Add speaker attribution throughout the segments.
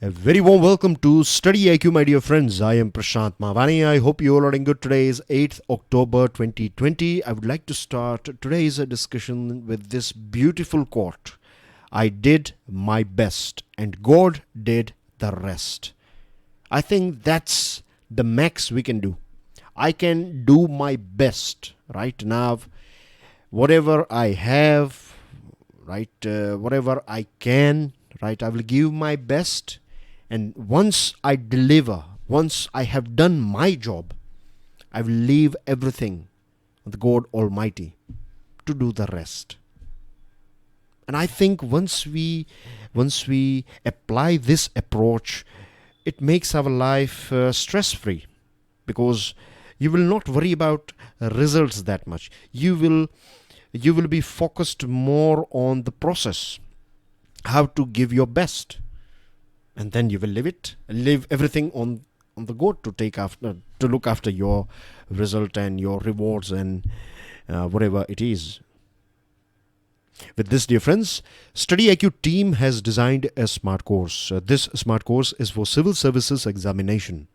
Speaker 1: A very warm welcome to StudyIQ, my dear friends. I am Prashant Mavani. I hope you all are doing good. Today is 8th October 2020. I would like to start today's discussion with this beautiful quote. I did my best and God did the rest. I think that's the max we can do. I can do my best right now. Whatever I have, whatever I can, I will give my best. And once I deliver, once I have done my job, I will leave everything with God Almighty to do the rest. And I think once we apply this approach, it makes our life stress-free, because you will not worry about results that much. You will be focused more on the process, how to give your best. And then you will leave everything on the God to look after your result and your rewards and whatever it is. With this, dear friends, StudyIQ team has designed a smart course. This smart course is for Civil Services Examination.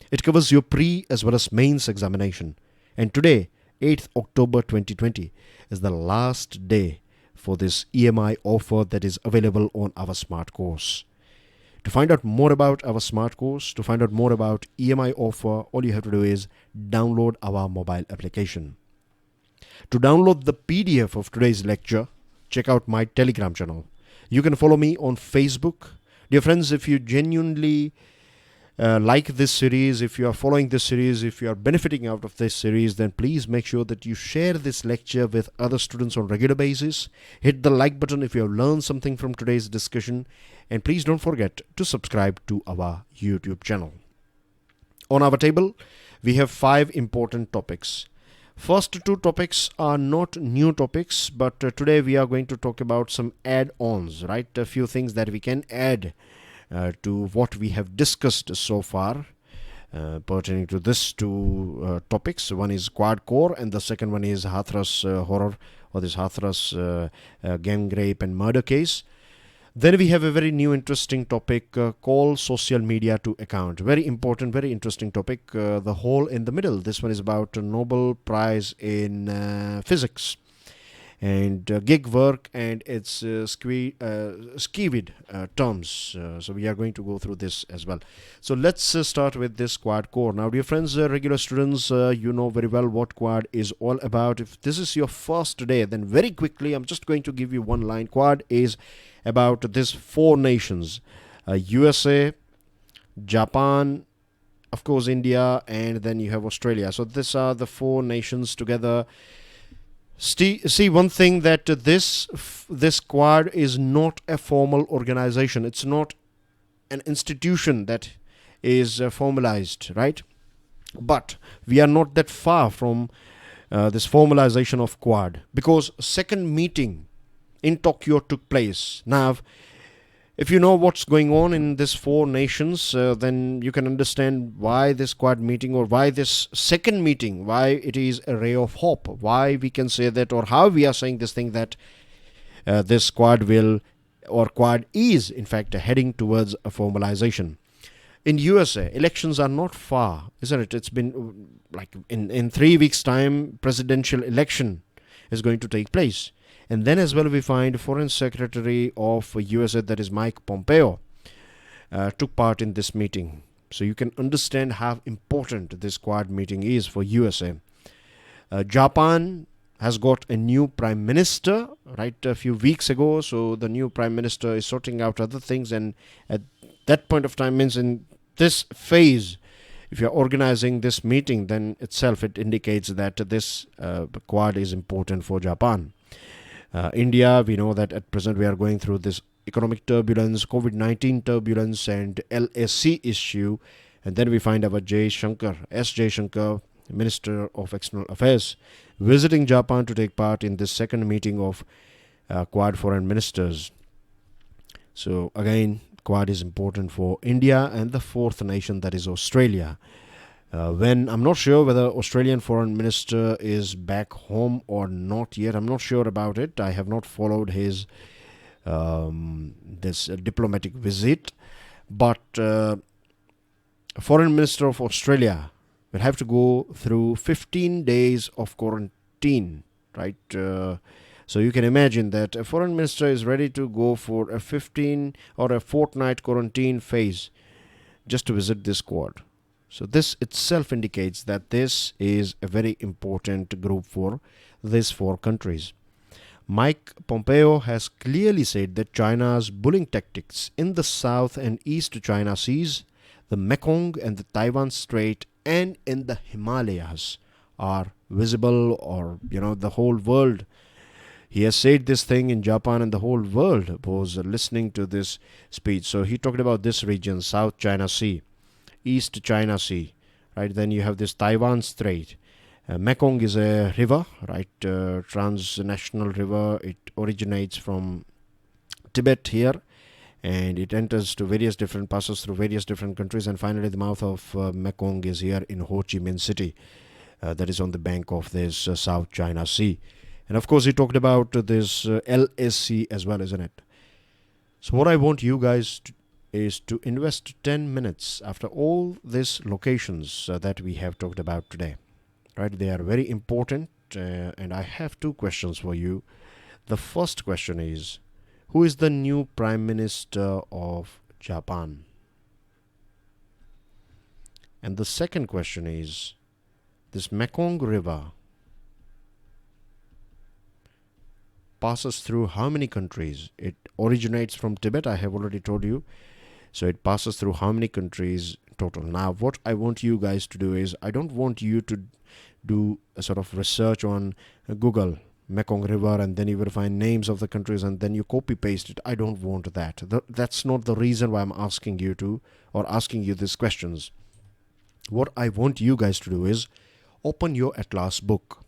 Speaker 1: It covers your pre as well as mains examination. And today, 8th October 2020, is the last day for this EMI offer that is available on our smart course. To find out more about our smart course, to find out more about EMI offer, all you have to do is download our mobile application. To download the PDF of today's lecture, check out my Telegram channel. You can follow me on Facebook. Dear friends, if you genuinely like this series, if you are following this series, if you are benefiting out of this series, then please make sure that you share this lecture with other students on regular basis. Hit the like button if you have learned something from today's discussion. And please don't forget to subscribe to our YouTube channel. On our table, we have 5 important topics. First 2 topics are not new topics, but today we are going to talk about some add-ons, a few things that we can add to what we have discussed so far pertaining to these 2 topics. One is quad core and the second one is Hathras horror, or this Hathras gang rape and murder case. Then we have a very new interesting topic, call social media to account. Very important, very interesting topic, the hole in the middle. This one is about a Nobel Prize in physics and gig work and its skivid terms. So we are going to go through this as well. So let's start with this quad core. Now, dear friends, regular students, you know very well what quad is all about. If this is your first day, then very quickly, I'm just going to give you one line. Quad is about these 4 nations, USA, Japan, of course India, and then you have Australia. So these are the 4 nations together. See one thing, that this quad is not a formal organization. It's not an institution that is formalized, right? But we are not that far from this formalization of quad, because second meeting in Tokyo took place. Now, if you know what's going on in these 4 nations, then you can understand why this quad meeting, or why this second meeting, why it is a ray of hope, why we can say that, or how we are saying this thing, that this quad is in fact heading towards a formalization. In USA, elections are not far, isn't it? It's been like in 3 weeks' time, presidential election is going to take place. And then as well we find Foreign Secretary of USA, that is Mike Pompeo, took part in this meeting. So you can understand how important this quad meeting is for USA. Japan has got a new prime minister, a few weeks ago. So the new prime minister is sorting out other things. And at that point of time, means in this phase, if you're organizing this meeting, then itself it indicates that this quad is important for Japan. India, we know that at present we are going through this economic turbulence, COVID-19 turbulence and LAC issue. And then we find our S. Jaishankar, Minister of External Affairs, visiting Japan to take part in this second meeting of Quad foreign ministers. So again, Quad is important for India and the 4th nation, that is Australia. When I'm not sure whether Australian Foreign Minister is back home or not yet. I'm not sure about it. I have not followed his this diplomatic visit. But Foreign Minister of Australia will have to go through 15 days of quarantine, right? So you can imagine that a foreign minister is ready to go for a 15 or a fortnight quarantine phase just to visit this quad. So this itself indicates that this is a very important group for these four countries. Mike Pompeo has clearly said that China's bullying tactics in the South and East China Seas, the Mekong and the Taiwan Strait, and in the Himalayas are visible, or the whole world. He has said this thing in Japan, and the whole world was listening to this speech. So he talked about this region: South China Sea, East China Sea, right? Then you have this Taiwan Strait. Mekong is a river, right? Transnational river. It originates from Tibet here, and it enters to various different, passes through various different countries, and finally the mouth of Mekong is here in Ho Chi Minh City, that is on the bank of this South China Sea. And of course he talked about this LSC as well, isn't it? So what I want you guys is to invest 10 minutes after all these locations that we have talked about today, right? They are very important, and I have two questions for you. The first question is, who is the new Prime Minister of Japan? And the second question is, this Mekong River passes through how many countries? It originates from Tibet, I have already told you. So it passes through how many countries total? Now, what I want you guys to do is, I don't want you to do a sort of research on Google, Mekong River, and then you will find names of the countries and then you copy paste it. I don't want that. That's not the reason why I'm asking you these questions. What I want you guys to do is open your Atlas book,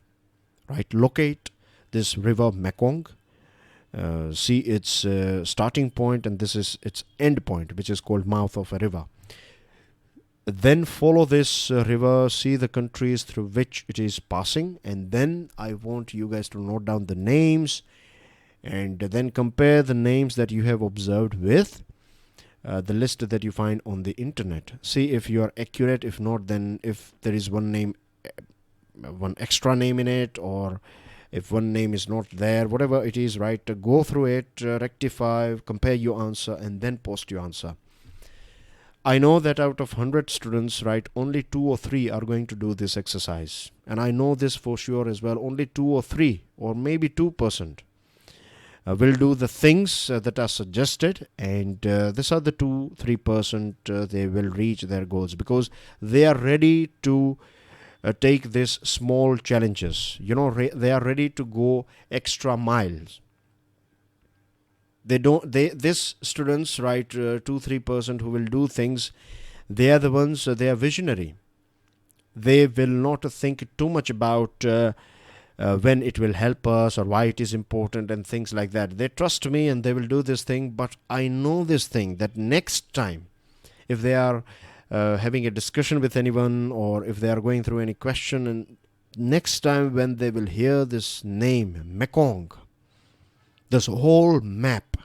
Speaker 1: right? Locate this river Mekong, see its starting point, and this is its end point, which is called mouth of a river. Then follow this river, see the countries through which it is passing, and then I want you guys to note down the names and then compare the names that you have observed with the list that you find on the internet. See if you are accurate. If not, then if there is one name, one extra name in it, or if one name is not there, whatever it is, right? Go through it, rectify, compare your answer, and then post your answer. I know that out of 100 students, right, only 2 or 3 are going to do this exercise. And I know this for sure as well. Only 2 or 3 or maybe 2% will do the things that are suggested. And these are the 2-3% they will reach their goals because they are ready to take these small challenges. They are ready to go extra miles. These students, right, 2-3% who will do things, they are the ones, they are visionary. They will not think too much about when it will help us or why it is important and things like that. They trust me and they will do this thing, but I know this thing, that next time, if they are having a discussion with anyone or if they are going through any question, and next time when they will hear this name, Mekong, this whole map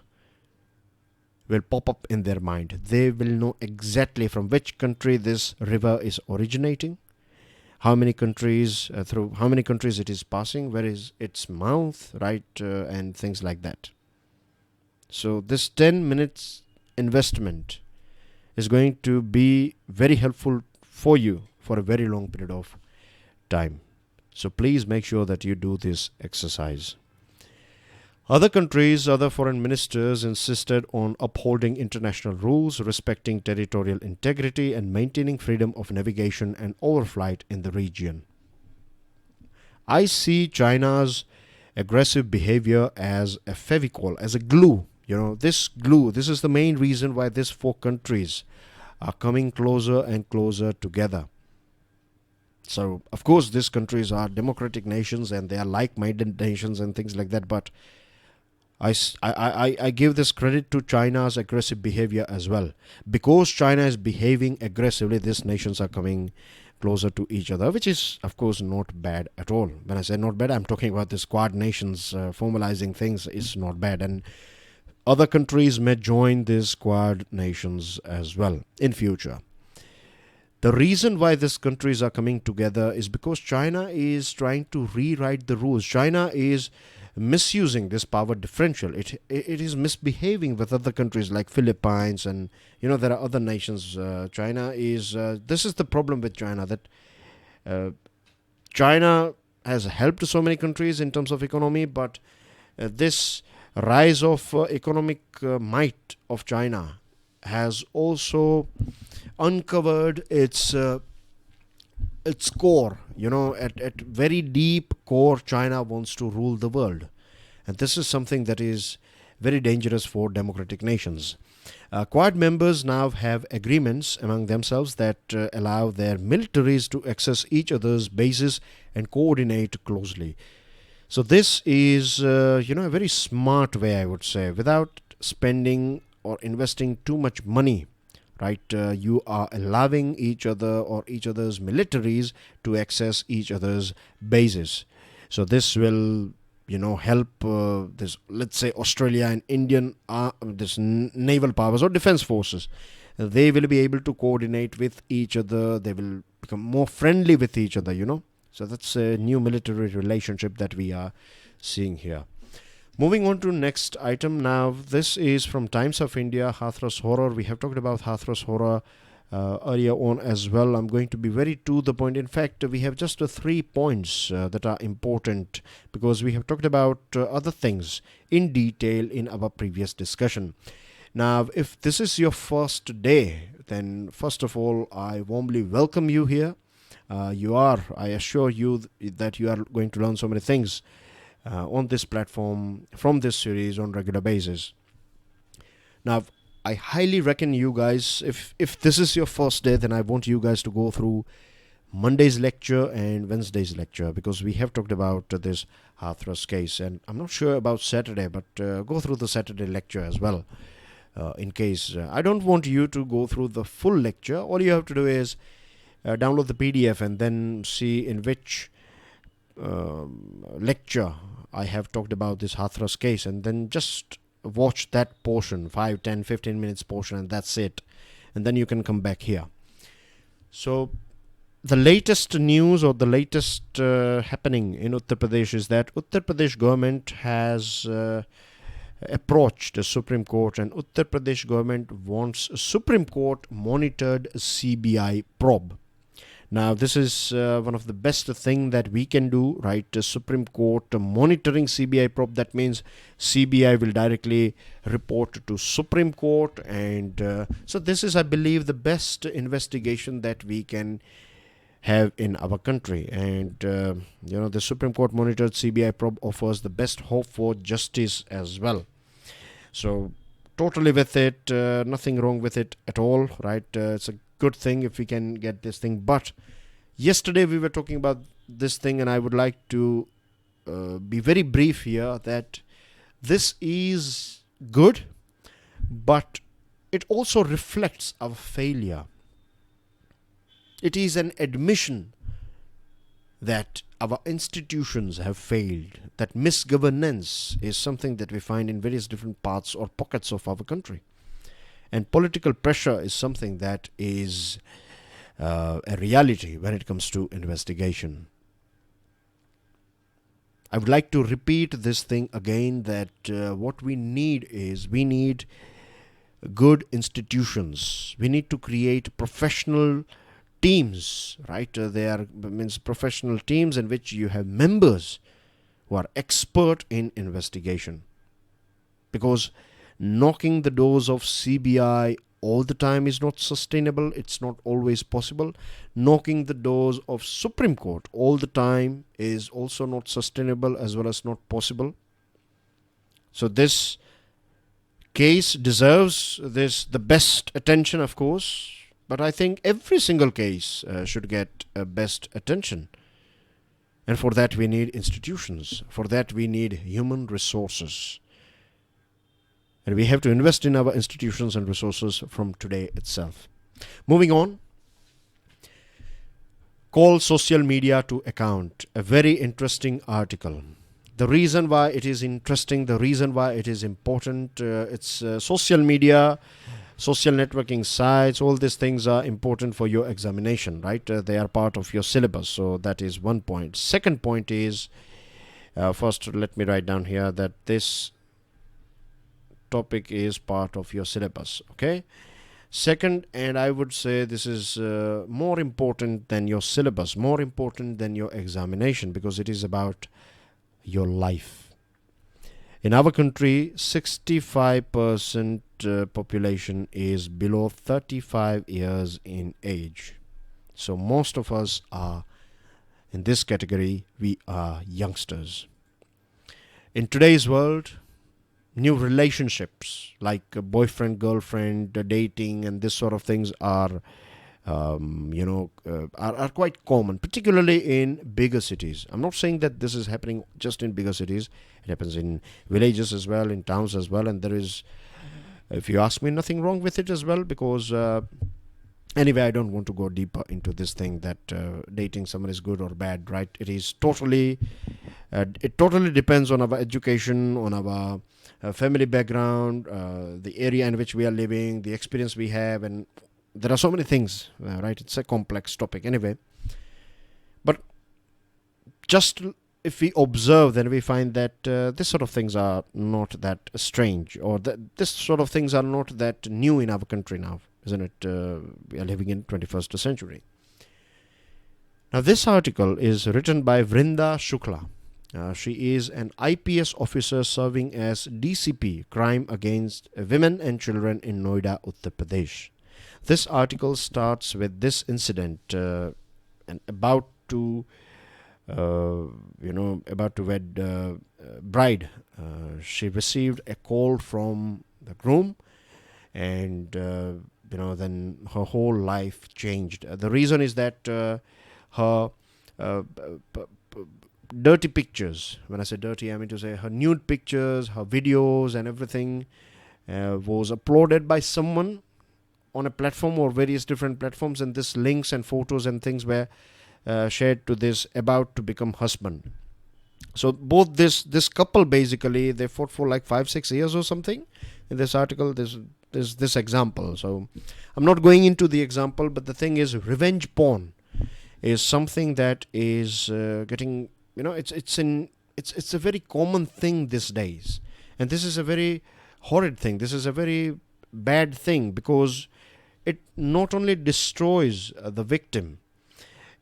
Speaker 1: will pop up in their mind. They will know exactly from which country this river is originating, how many countries, through how many countries it is passing, where is its mouth, right, and things like that. So this 10 minutes investment is going to be very helpful for you for a very long period of time. So please make sure that you do this exercise. Other countries, other foreign ministers insisted on upholding international rules, respecting territorial integrity, and maintaining freedom of navigation and overflight in the region. I see China's aggressive behavior as a fevicol, as a glue. This glue, this is the main reason why these 4 countries are coming closer and closer together. So, of course, these countries are democratic nations and they are like-minded nations and things like that, but I give this credit to China's aggressive behavior as well. Because China is behaving aggressively, these nations are coming closer to each other, which is, of course, not bad at all. When I say not bad, I'm talking about this Quad nations formalizing things is not bad. And other countries may join these Quad nations as well in future. The reason why these countries are coming together is because China is trying to rewrite the rules. China is misusing this power differential. It is misbehaving with other countries like Philippines, and there are other nations. China is this is the problem with China, that China has helped so many countries in terms of economy, but this rise of economic might of China has also uncovered its core. At very deep core, China wants to rule the world, and this is something that is very dangerous for democratic nations. Quad members now have agreements among themselves that allow their militaries to access each other's bases and coordinate closely. So this is, a very smart way, I would say, without spending or investing too much money. Right, you are allowing each other or each other's militaries to access each other's bases. So this will, help this, let's say, Australia and Indian this naval powers or defense forces. They will be able to coordinate with each other. They will become more friendly with each other. So that's a new military relationship that we are seeing here. Moving on to next item now. This is from Times of India, Hathras horror. We have talked about Hathras horror earlier on as well. I'm going to be very to the point. In fact, we have just 3 points that are important, because we have talked about other things in detail in our previous discussion. Now, if this is your first day, then first of all, I warmly welcome you here. I assure you that you are going to learn so many things on this platform from this series on regular basis. Now, I highly reckon you guys, if this is your first day, then I want you guys to go through Monday's lecture and Wednesday's lecture, because we have talked about this Hathras case, and I'm not sure about Saturday, but go through the Saturday lecture as well. In case I don't want you to go through the full lecture, all you have to do is download the PDF and then see in which lecture I have talked about this Hathras case, and then just watch that portion, 5, 10, 15 minutes portion, and that's it. And then you can come back here. So the latest news or the latest happening in Uttar Pradesh is that Uttar Pradesh government has approached the Supreme Court, and Uttar Pradesh government wants a Supreme Court monitored CBI probe. Now, this is one of the best thing that we can do, right? The Supreme Court monitoring CBI probe. That means CBI will directly report to Supreme Court, and so this is, I believe, the best investigation that we can have in our country. And the Supreme Court monitored CBI probe offers the best hope for justice as well. So totally with it, nothing wrong with it at all, right? It's a good thing if we can get this thing. But yesterday we were talking about this thing, and I would like to be very brief here, that this is good, but it also reflects our failure. It is an admission that our institutions have failed, that misgovernance is something that we find in various different parts or pockets of our country. And political pressure is something that is a reality when it comes to investigation. I would like to repeat this thing again, that what we need is, we need good institutions. We need to create professional teams, right? They are means professional teams in which you have members who are expert in investigation. Because knocking the doors of CBI all the time is not sustainable. It's not always possible. Knocking the doors of Supreme Court all the time is also not sustainable as well as not possible. So this case deserves the best attention, of course, but I think every single case should get best attention. And for that we need institutions. For that we need human resources. And we have to invest in our institutions and resources from today itself. Moving on. Call social media to account. A very interesting article. The reason why it is interesting, the reason why it is important, it's social media, social networking sites, all these things are important for your examination, right? They are part of your syllabus. So that is one point. Second point is, first let me write down here that this topic is part of your syllabus, okay? Second, and I would say this is more important than your syllabus, more important than your examination, because it is about your life. In our country, 65% population is below 35 years in age. So most of us are in this category. We are youngsters. In today's world, new relationships like boyfriend, girlfriend, dating, and this sort of things are are quite common, particularly in bigger cities. I'm not saying that this is happening just in bigger cities. It happens in villages as well, in towns as well, and there is, if you ask me, nothing wrong with it as well, because anyway, I don't want to go deeper into this thing that dating someone is good or bad, right? It is totally it totally depends on our education, on our family background, the area in which we are living, the experience we have, and there are so many things, right? It's a complex topic anyway. But just if we observe, then we find that this sort of things are not that strange, or that this sort of things are not that new in our country now, isn't it? We are living in 21st century. Now, this article is written by Vrinda Shukla. She is an IPS officer serving as DCP, Crime Against Women and Children in Noida, Uttar Pradesh. This article starts with this incident, and about to wed bride. She received a call from the groom, and then her whole life changed. The reason is that her dirty pictures, when I say dirty, I mean to say her nude pictures, her videos and everything was uploaded by someone on a platform or various different platforms, and this links and photos and things were shared to this about to become husband. So both this couple, basically they fought for like 5-6 years or something. In this article, there's this example. So I'm not going into the example, but the thing is, revenge porn is something that is getting, it's a very common thing these days, and this is a very horrid thing. This is a very bad thing, because it not only destroys the victim,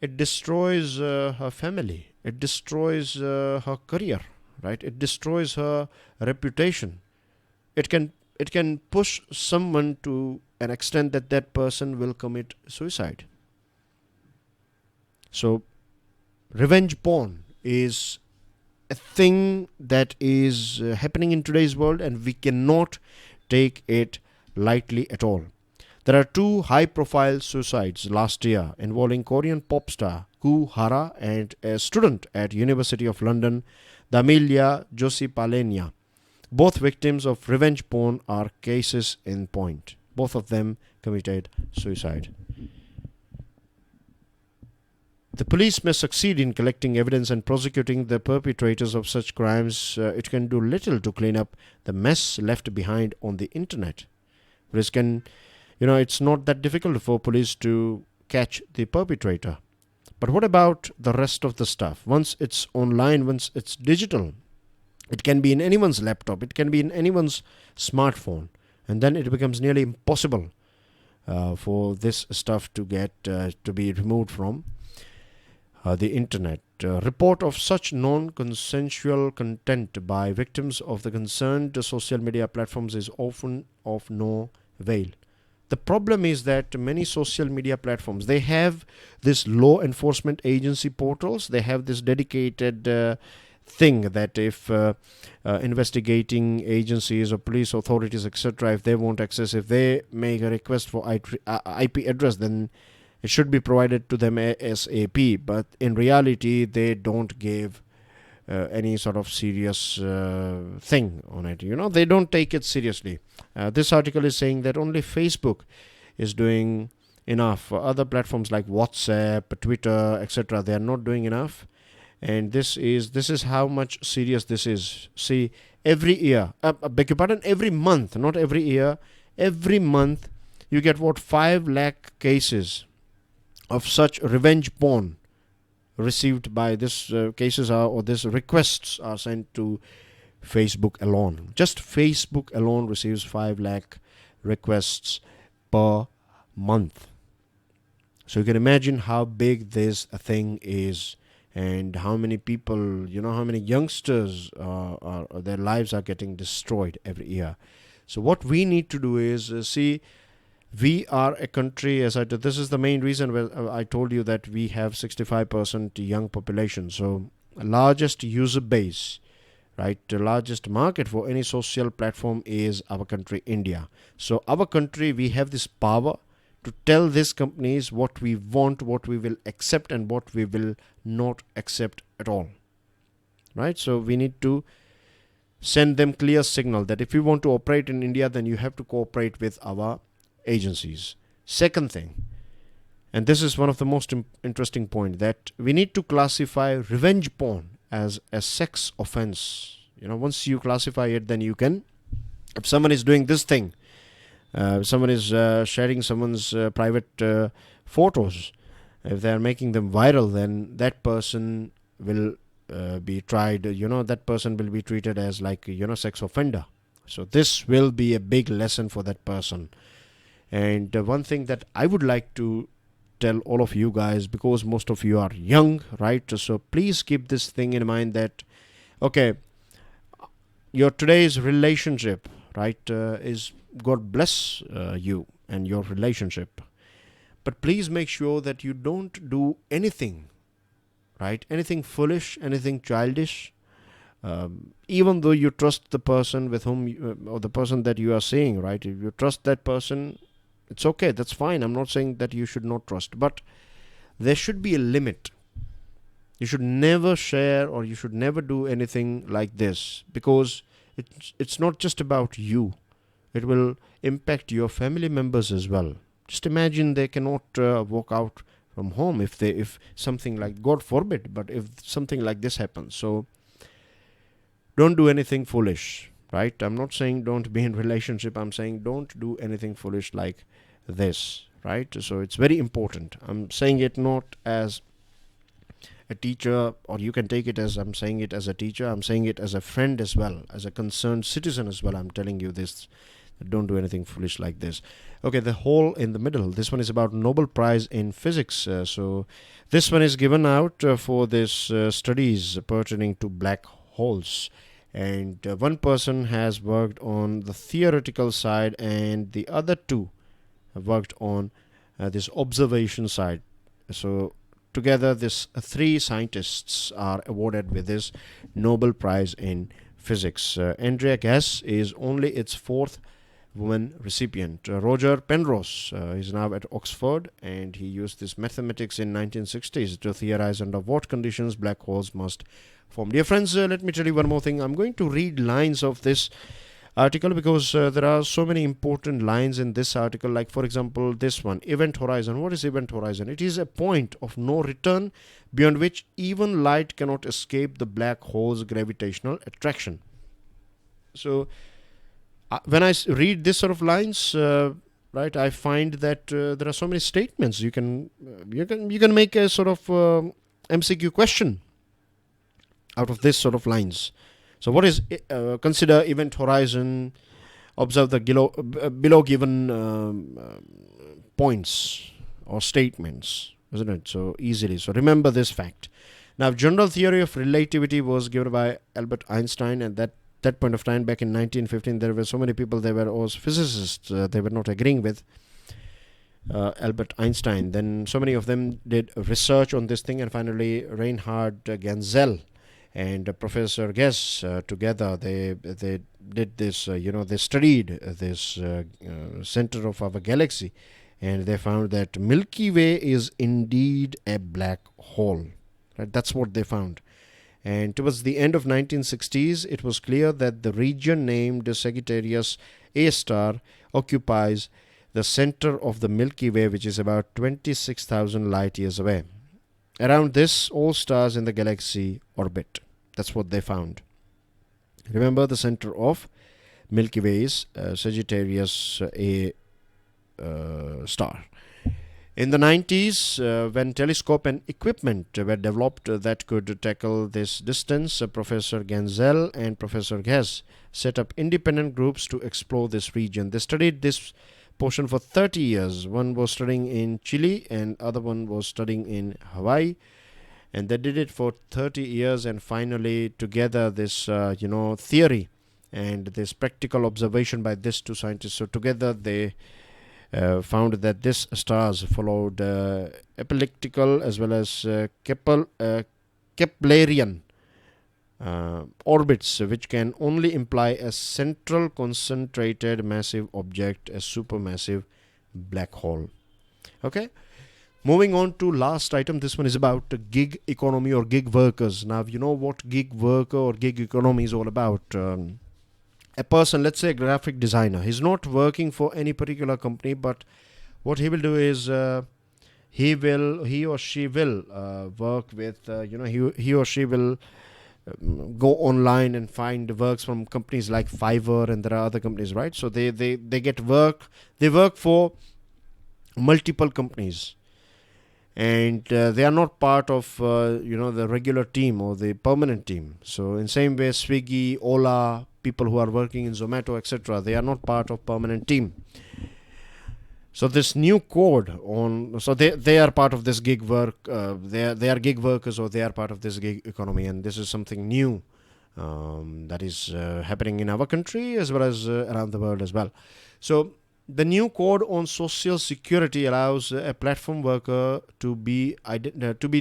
Speaker 1: it destroys her family, it destroys her career, right? It destroys her reputation. It can push someone to an extent that that person will commit suicide. So revenge porn is a thing that is happening in today's world, and we cannot take it lightly at all. There are 2 high-profile suicides last year involving Korean pop star Koo Hara and a student at University of London, Damilia Josipalenia. Both victims of revenge porn are cases in point. Both of them committed suicide. The police may succeed in collecting evidence and prosecuting the perpetrators of such crimes. It can do little to clean up the mess left behind on the internet. Police can, it's not that difficult for police to catch the perpetrator. But what about the rest of the stuff? Once it's online, once it's digital, it can be in anyone's laptop, it can be in anyone's smartphone, and then it becomes nearly impossible for this stuff to get to be removed from the internet. Report of such non-consensual content by victims of the concerned social media platforms is often of no avail. The problem is that many social media platforms, they have this law enforcement agency portals. They have this dedicated thing that if investigating agencies or police authorities, etc., if they want access, if they make a request for IP address, then it should be provided to them ASAP. But in reality, they don't give any sort of serious thing on it. They don't take it seriously. This article is saying that only Facebook is doing enough. Other platforms like WhatsApp, Twitter, etc., they are not doing enough. And this is how much serious this is. See, every year, beg your pardon, every month, not every year, every month you get what, 5 lakh cases of such revenge porn received by this cases are, or this requests are sent to Facebook alone. Just Facebook alone receives 5 lakh requests per month. So you can imagine how big this thing is, and how many people, how many youngsters their lives are getting destroyed every year. So what we need to do is see, we are a country, as I did, this is the main reason where I told you that we have 65% young population. So largest user base, right? The largest market for any social platform is our country, India. So our country, we have this power to tell these companies what we want, what we will accept, and what we will not accept at all. Right? So we need to send them clear signal that if you want to operate in India, then you have to cooperate with our agencies. Second thing, and this is one of the most interesting point, that we need to classify revenge porn as a sex offense. Once you classify it, then you can, if someone is doing this thing, someone is sharing someone's private photos, if they are making them viral, then that person will be tried, that person will be treated as like, sex offender. So this will be a big lesson for that person. And one thing that I would like to tell all of you guys, because most of you are young, right? So please keep this thing in mind that, okay, your today's relationship, right, is, God bless you and your relationship. But please make sure that you don't do anything, right? Anything foolish, anything childish. Even though you trust the person with whom or the person that you are seeing, right? If you trust that person, it's okay, that's fine. I'm not saying that you should not trust, but there should be a limit. You should never share, or you should never do anything like this, because it's not just about you. It will impact your family members as well. Just imagine they cannot walk out from home if something like, God forbid, but if something like this happens. So don't do anything foolish, right? I'm not saying don't be in relationship. I'm saying don't do anything foolish like this, right? So it's very important. I'm saying it not as a teacher, or you can take it as I'm saying it as a teacher. I'm saying it as a friend as well, as a concerned citizen as well. I'm telling you this. Don't do anything foolish like this. Okay, the hole in the middle. This one is about Nobel Prize in Physics. So this one is given out for this studies pertaining to black holes. And one person has worked on the theoretical side, and the other two have worked on this observation side. So together, this 3 scientists are awarded with this Nobel Prize in Physics. Andrea Ghez is only its 4th woman recipient. Roger Penrose is now at Oxford, and he used this mathematics in 1960s to theorize under what conditions black holes must form. Dear friends, let me tell you one more thing. I'm going to read lines of this article because there are so many important lines in this article. Like, for example, this one, event horizon. What is event horizon? It is a point of no return beyond which even light cannot escape the black hole's gravitational attraction. So when I read this sort of lines, right, I find that there are so many statements. You can make a sort of MCQ question out of this sort of lines. So what is consider event horizon? Observe the below given points or statements, isn't it? So easily. So remember this fact. Now, general theory of relativity was given by Albert Einstein, and that point of time, back in 1915, there were so many people, they were all physicists, they were not agreeing with Albert Einstein. Then so many of them did research on this thing, and finally Reinhard Genzel and Professor Ghez together, they did this, they studied this center of our galaxy, and they found that Milky Way is indeed a black hole. Right? That's what they found. And towards the end of 1960s, it was clear that the region named Sagittarius A star occupies the center of the Milky Way, which is about 26,000 light years away. around this, all stars in the galaxy orbit. That's what they found. Remember, the center of Milky Way is Sagittarius A star. In the 90s, when telescope and equipment were developed that could tackle this distance, Professor Ganzel and Professor Hess set up independent groups to explore this region. They studied this portion for 30 years. One was studying in Chile and other one was studying in Hawaii. And they did it for 30 years, and finally together this, theory and this practical observation by these two scientists. So together they found that these stars followed elliptical as well as Keplerian orbits, which can only imply a central concentrated massive object, a supermassive black hole. Okay. Moving on to last item. This one is about gig economy or gig workers. Now, you know what gig worker or gig economy is all about. A person, let's say a graphic designer, he's not working for any particular company, but what he will do is he or she will work with, he or she will go online and find works from companies like Fiverr, and there are other companies, right? So they get work. They work for multiple companies. And they are not part of the regular team or the permanent team. So in same way, Swiggy, Ola, people who are working in Zomato, etc., they are not part of permanent team. So this new code so they are part of this gig work. They are gig workers, or they are part of this gig economy, and this is something new that is happening in our country as well as around the world as well. So the new code on social security allows a platform worker to be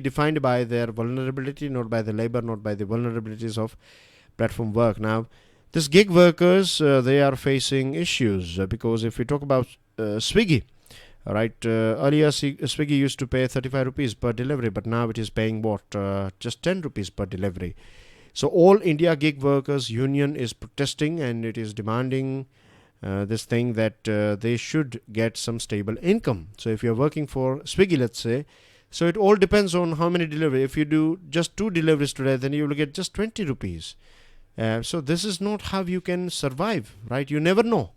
Speaker 1: defined by their vulnerability, not by the labor, not by the vulnerabilities of platform work. Now, these gig workers, they are facing issues because if we talk about Swiggy, right? Earlier, Swiggy used to pay 35 rupees per delivery, but now it is paying just 10 rupees per delivery. So All India Gig Workers Union is protesting, and it is demanding this thing that they should get some stable income. So if you're working for Swiggy, let's say, so it all depends on how many deliveries. If you do just 2 deliveries today, then you will get just 20 rupees. So this is not how you can survive, right? You never know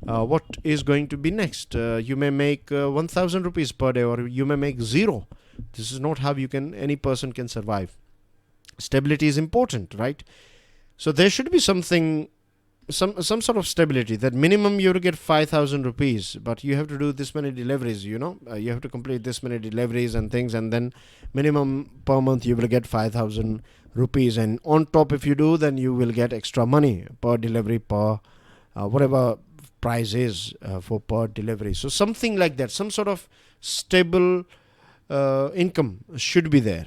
Speaker 1: what is going to be next. You may make 1,000 rupees per day, or you may make 0. This is not how any person can survive. Stability is important, right? So there should be some sort of stability, that minimum you will get 5,000 rupees, but you have to do this many deliveries, you have to complete this many deliveries and things, and then minimum per month you will get 5,000 rupees, and on top if you do, then you will get extra money per delivery, per whatever price is for per delivery. So something like that, some sort of stable income should be there.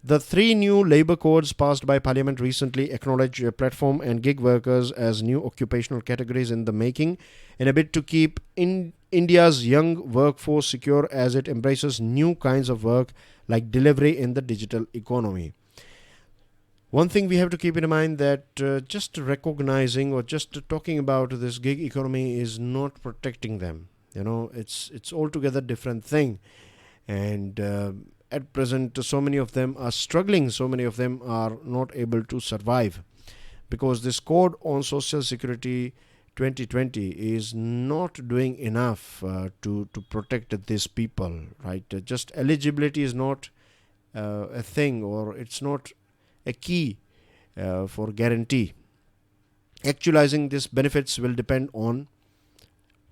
Speaker 1: The 3 new labour codes passed by Parliament recently acknowledge platform and gig workers as new occupational categories in the making, in a bid to keep India's young workforce secure as it embraces new kinds of work like delivery in the digital economy. One thing we have to keep in mind that just recognizing or just talking about this gig economy is not protecting them. It's altogether different thing, and at present, so many of them are struggling. So many of them are not able to survive because this code on Social Security 2020 is not doing enough to protect these people, right? Just eligibility is not a thing, or it's not a key for guarantee. Actualizing these benefits will depend on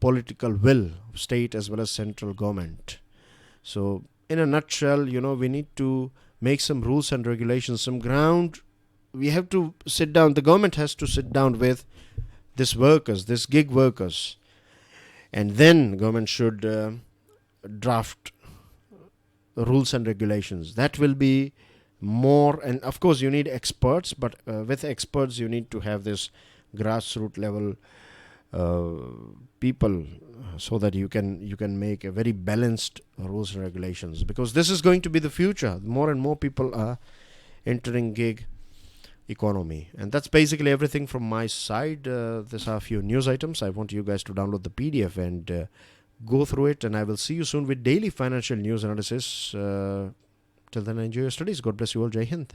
Speaker 1: political will of state as well as central government. So in a nutshell, we need to make some rules and regulations, some ground. We have to sit down. The government has to sit down with these workers, these gig workers. And then government should draft rules and regulations. That will be more. And of course, you need experts. But with experts, you need to have this grassroots level people, so that you can make a very balanced rules and regulations, because this is going to be the future. More and more people are entering gig economy, and that's basically everything from my side. These are a few news items. I want you guys to download the PDF and go through it, and I will see you soon with daily financial news analysis. Till then, enjoy your studies. God bless you all. Jai Hind.